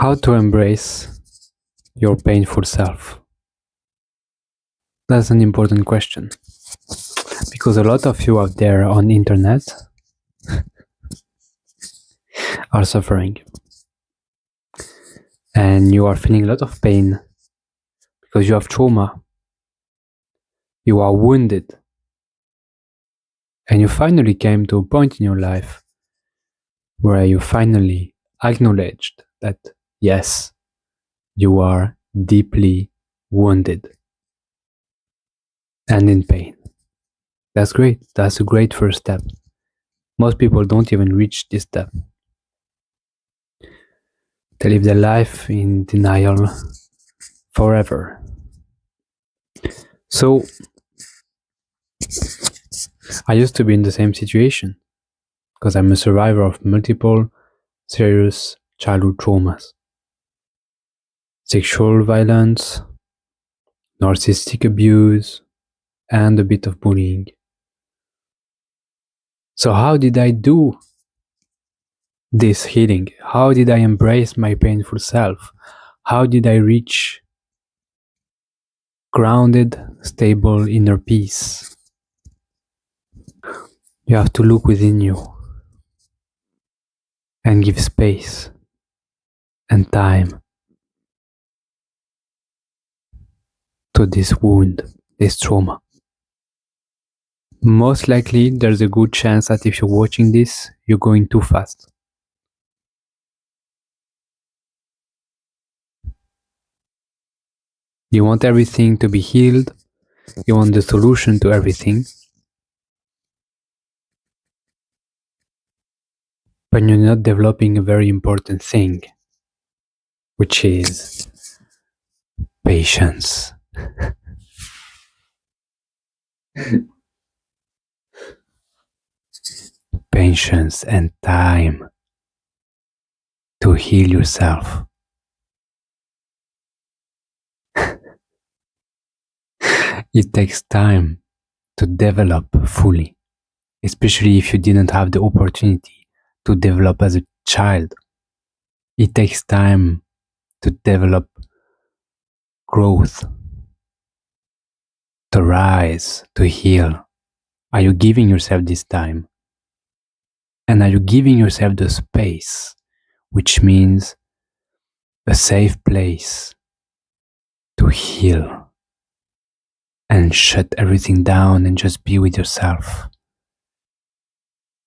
How to embrace your painful self? That's an important question, because a lot of you out there on the internet are suffering, and you are feeling a lot of pain because you have trauma, you are wounded, and you finally came to a point in your life where you finally acknowledged that yes, you are deeply wounded and in pain. That's great. That's a great first step. Most people don't even reach this step. They live their life in denial forever. So, I used to be in the same situation because I'm a survivor of multiple serious childhood traumas. Sexual violence, narcissistic abuse, and a bit of bullying. So how did I do this healing? How did I embrace my painful self? How did I reach grounded, stable inner peace? You have to look within you and give space and time to this wound, this trauma. Most likely, there's a good chance that if you're watching this, you're going too fast. You want everything to be healed. You want the solution to everything. But you're not developing a very important thing, which is patience. Patience and time to heal yourself. It takes time to develop fully, especially if you didn't have the opportunity to develop as a child. It takes time to develop growth, to rise, to heal. Are you giving yourself this time? And are you giving yourself the space, which means a safe place to heal and shut everything down and just be with yourself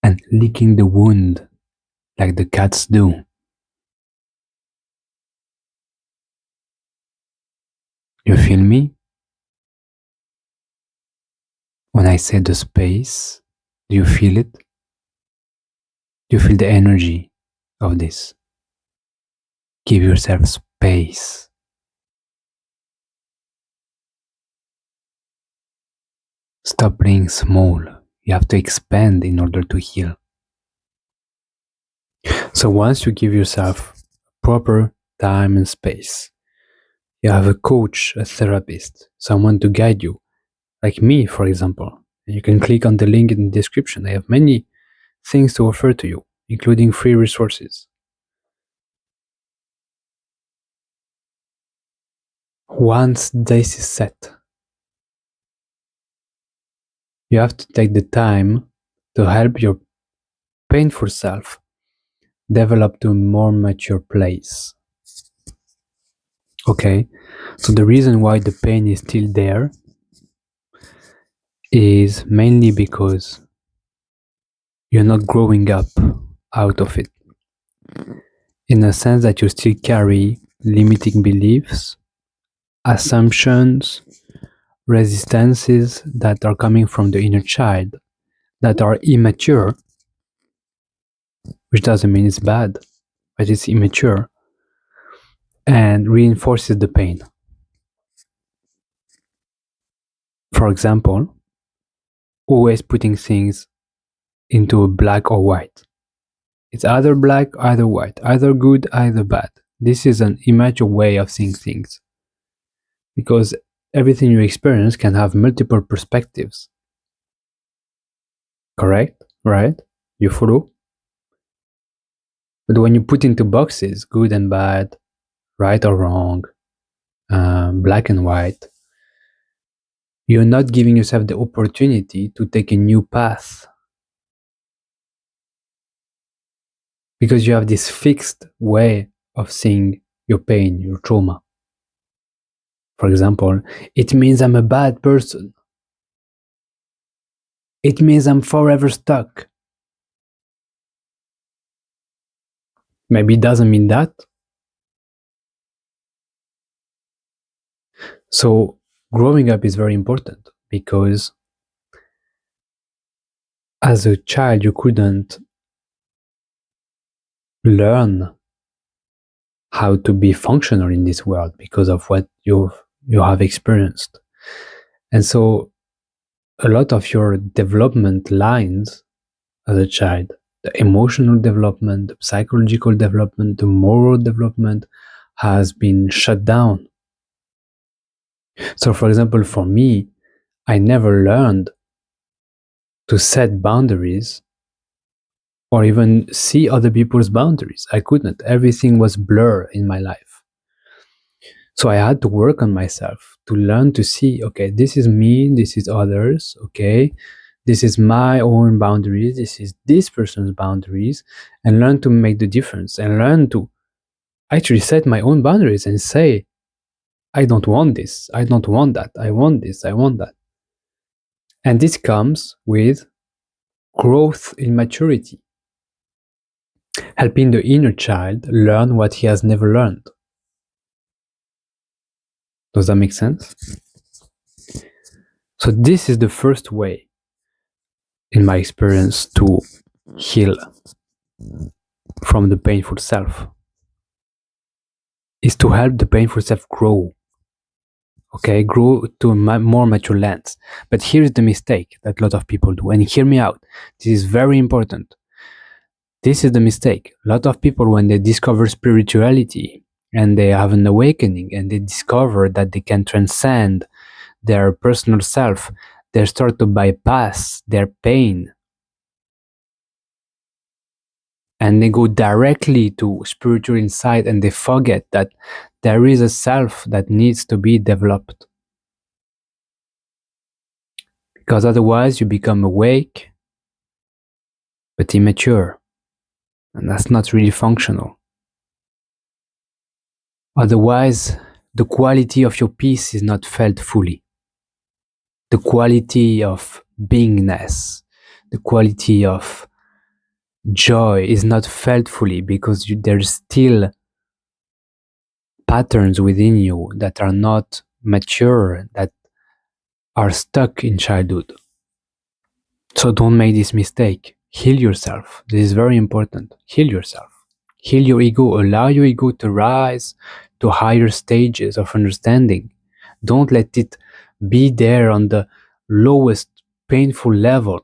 and licking the wound like the cats do? You feel me? When I say the space, do you feel it? Do you feel the energy of this? Give yourself space. Stop playing small. You have to expand in order to heal. So once you give yourself proper time and space, you have a coach, a therapist, someone to guide you, like me, for example. And you can click on the link in the description. I have many things to offer to you, including free resources. Once this is set, you have to take the time to help your painful self develop to a more mature place. Okay, so the reason why the pain is still there is mainly because you're not growing up out of it, in a sense that you still carry limiting beliefs, assumptions, resistances that are coming from the inner child that are immature, which doesn't mean it's bad, but it's immature and reinforces the pain. For example, always putting things into a black or white. It's either black, either white, either good, either bad. This is an immature way of seeing things, because everything you experience can have multiple perspectives. Correct? Right? You follow? But when you put into boxes, good and bad, right or wrong, black and white, you're not giving yourself the opportunity to take a new path, because you have this fixed way of seeing your pain, your trauma. For example, it means I'm a bad person. It means I'm forever stuck. Maybe it doesn't mean that. So growing up is very important, because as a child you couldn't learn how to be functional in this world because of what you have experienced. And so a lot of your development lines as a child, the emotional development, the psychological development, the moral development, has been shut down. So for example, for me, I never learned to set boundaries or even see other people's boundaries. I couldn't. Everything was blur in my life. So I had to work on myself to learn to see, okay, this is me, this is others, okay, this is my own boundaries, this is this person's boundaries, and learn to make the difference and learn to actually set my own boundaries and say, I don't want this, I don't want that, I want this, I want that. And this comes with growth in maturity, helping the inner child learn what he has never learned. Does that make sense? So this is the first way, in my experience, to heal from the painful self, is to help the painful self grow. Okay, grow to a more mature lens. But here's the mistake that a lot of people do, and hear me out. This is very important. This is the mistake. A lot of people, when they discover spirituality and they have an awakening and they discover that they can transcend their personal self, they start to bypass their pain and they go directly to spiritual insight, and they forget that there is a self that needs to be developed. Because otherwise you become awake but immature, and that's not really functional. Otherwise, the quality of your peace is not felt fully. The quality of beingness, the quality of joy is not felt fully, because there's still patterns within you that are not mature, that are stuck in childhood. So don't make this mistake. Heal yourself. This is very important. Heal yourself. Heal your ego. Allow your ego to rise to higher stages of understanding. Don't let it be there on the lowest painful level.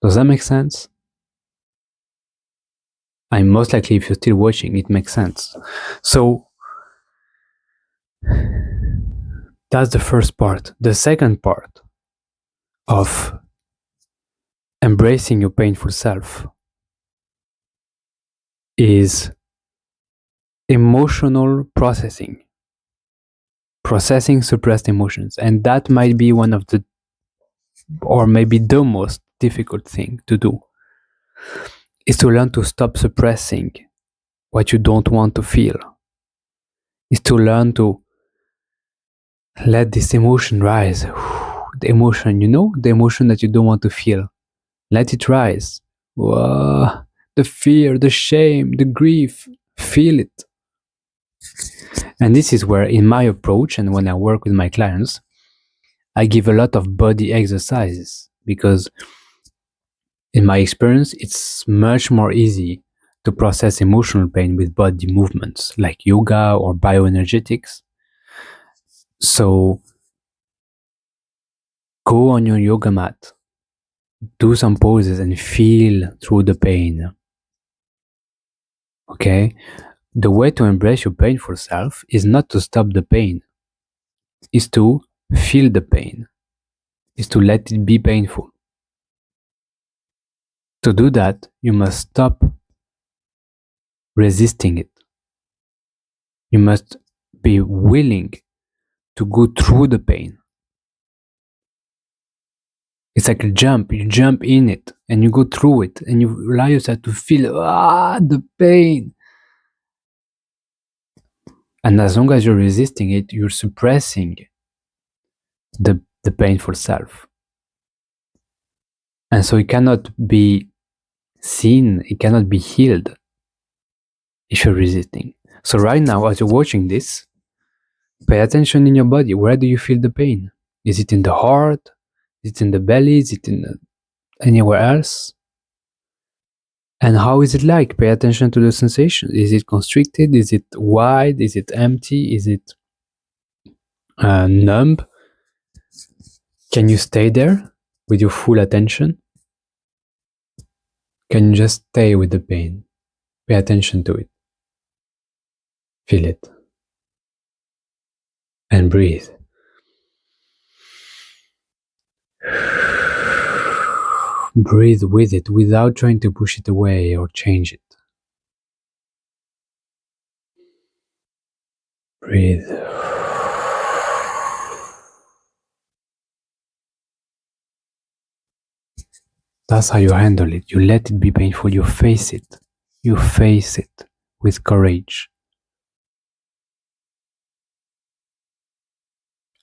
Does that make sense? And most likely, if you're still watching, it makes sense. So that's the first part. The second part of embracing your painful self is emotional processing. Processing suppressed emotions. And that might be one of the, or maybe the most difficult thing to do, is to learn to stop suppressing what you don't want to feel. Is to learn to let this emotion rise. The emotion, the emotion that you don't want to feel. Let it rise. Whoa. The fear, the shame, the grief. Feel it. And this is where, in my approach, and when I work with my clients, I give a lot of body exercises, because in my experience, it's much more easy to process emotional pain with body movements like yoga or bioenergetics. So go on your yoga mat, do some poses and feel through the pain. Okay? The way to embrace your painful self is not to stop the pain, is to feel the pain, is to let it be painful. To do that, you must stop resisting it. You must be willing to go through the pain. It's like a jump. You jump in it and you go through it and you allow yourself to feel the pain. And as long as you're resisting it, you're suppressing the painful self. And so it cannot be seen, it cannot be healed if you're resisting. So right now, as you're watching this, pay attention in your body. Where do you feel the pain? Is it in the heart? Is it in the belly? Is it in anywhere else? And how is it like? Pay attention to the sensation. Is it constricted? Is it wide? Is it empty? Is it numb? Can you stay there with your full attention? Can you just stay with the pain? Pay attention to it. Feel it. And breathe. Breathe with it without trying to push it away or change it. Breathe. That's how you handle it. You let it be painful. You face it. You face it with courage.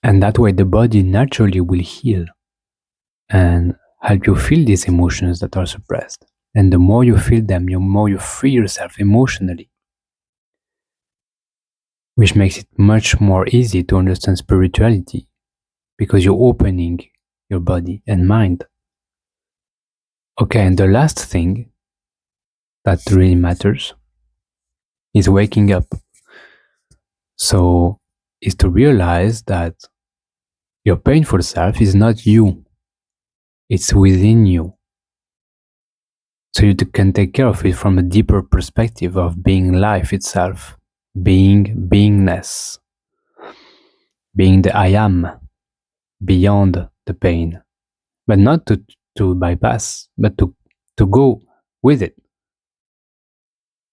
And that way the body naturally will heal and help you feel these emotions that are suppressed. And the more you feel them, the more you free yourself emotionally, which makes it much more easy to understand spirituality because you're opening your body and mind. Okay, and the last thing that really matters is waking up. So, is to realize that your painful self is not you, it's within you. So you can take care of it from a deeper perspective of being life itself, being beingness, being the I am, beyond the pain. But not to bypass, but to go with it.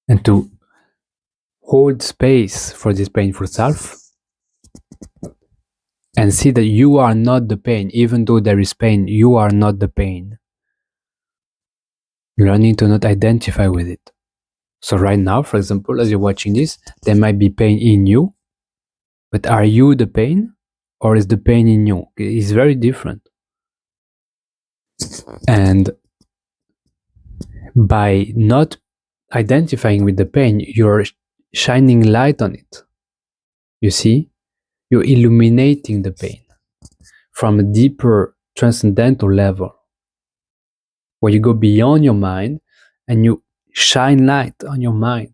And to hold space for this painful self and see that you are not the pain. Even though there is pain, you are not the pain. Learning to not identify with it. So right now, for example, as you're watching this, there might be pain in you, but are you the pain or is the pain in you? It's very different. And by not identifying with the pain, you're shining light on it. You see? You're illuminating the pain from a deeper transcendental level where you go beyond your mind and you shine light on your mind.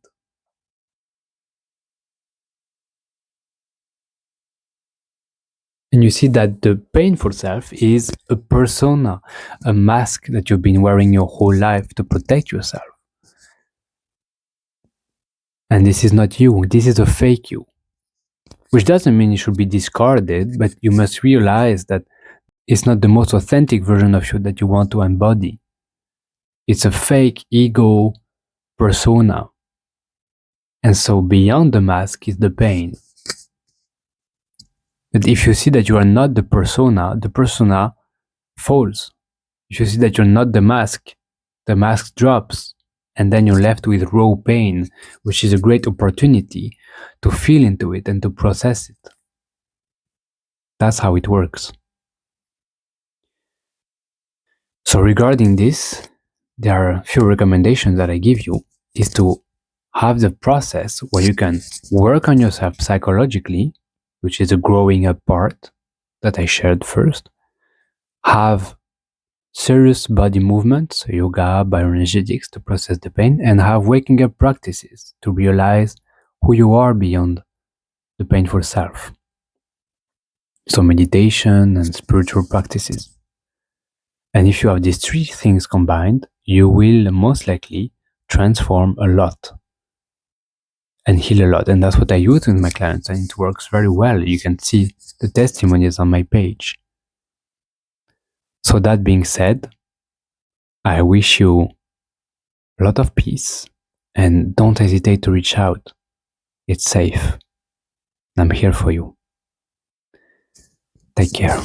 And you see that the painful self is a persona, a mask that you've been wearing your whole life to protect yourself. And this is not you, this is a fake you. Which doesn't mean it should be discarded, but you must realize that it's not the most authentic version of you that you want to embody. It's a fake ego persona. And so beyond the mask is the pain. But if you see that you are not the persona falls. If you see that you're not the mask drops. And then you're left with raw pain, which is a great opportunity to feel into it and to process it. That's how it works. So regarding this, there are a few recommendations that I give you is to have the process where you can work on yourself psychologically, which is a growing up part that I shared first. Have serious body movements, so yoga, bioenergetics to process the pain, and have waking up practices to realize who you are beyond the painful self. So meditation and spiritual practices. And if you have these three things combined, you will most likely transform a lot and heal a lot. And that's what I use with my clients, and it works very well. You can see the testimonies on my page. So that being said, I wish you a lot of peace And don't hesitate to reach out. It's safe. I'm here for you. Take care.